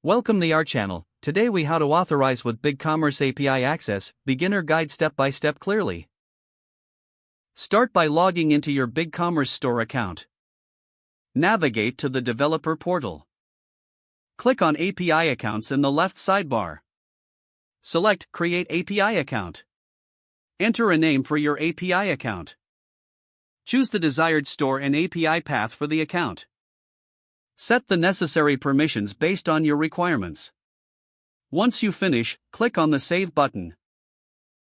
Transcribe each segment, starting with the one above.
Welcome to our channel. Today we how to authorize with BigCommerce API access, beginner guide step by step clearly. Start by logging into your BigCommerce store account. Navigate to the developer portal. Click on API accounts in the left sidebar. Select Create API account. Enter a name for your API account. Choose the desired store and API path for the account. Set the necessary permissions based on your requirements. Once you finish, click on the Save button.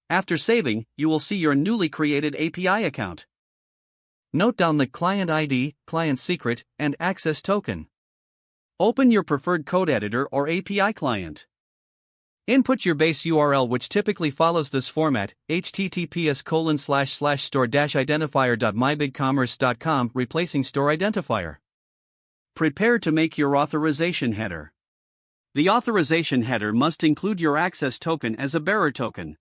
After saving, you will see your newly created API account. Note down the client ID, client secret, and access token. Open your preferred code editor or API client. Input your base URL, which typically follows this format: https://store-identifier.mybigcommerce.com, replacing store identifier. Prepare to make your authorization header. The authorization header must include your access token as a bearer token.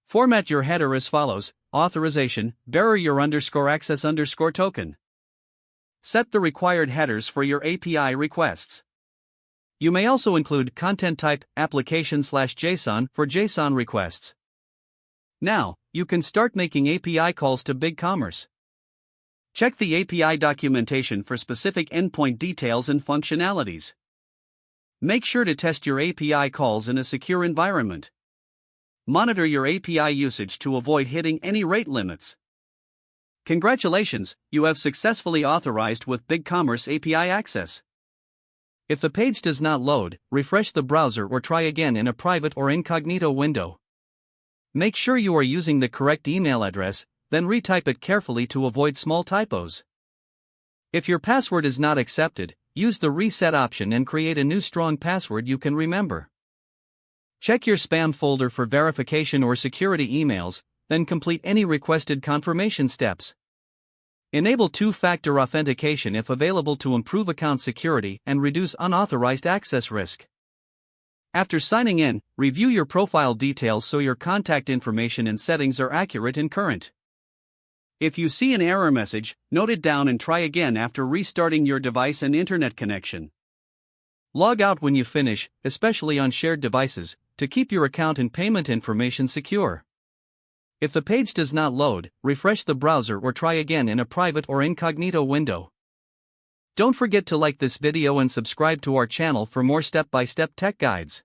Format your header as follows: authorization, bearer your _access token. Set the required headers for your API requests. You may also include content type, application/JSON for JSON requests. Now, you can start making API calls to BigCommerce. Check the API documentation for specific endpoint details and functionalities. Make sure to test your API calls in a secure environment. Monitor your API usage to avoid hitting any rate limits. Congratulations, you have successfully authorized with BigCommerce API access. If the page does not load, refresh the browser or try again in a private or incognito window. Make sure you are using the correct email address, then retype it carefully to avoid small typos. If your password is not accepted, use the reset option and create a new strong password you can remember. Check your spam folder for verification or security emails, then complete any requested confirmation steps. Enable two-factor authentication if available to improve account security and reduce unauthorized access risk. After signing in, review your profile details so your contact information and settings are accurate and current. If you see an error message, note it down and try again after restarting your device and internet connection. Log out when you finish, especially on shared devices, to keep your account and payment information secure. If the page does not load, refresh the browser or try again in a private or incognito window. Don't forget to like this video and subscribe to our channel for more step-by-step tech guides.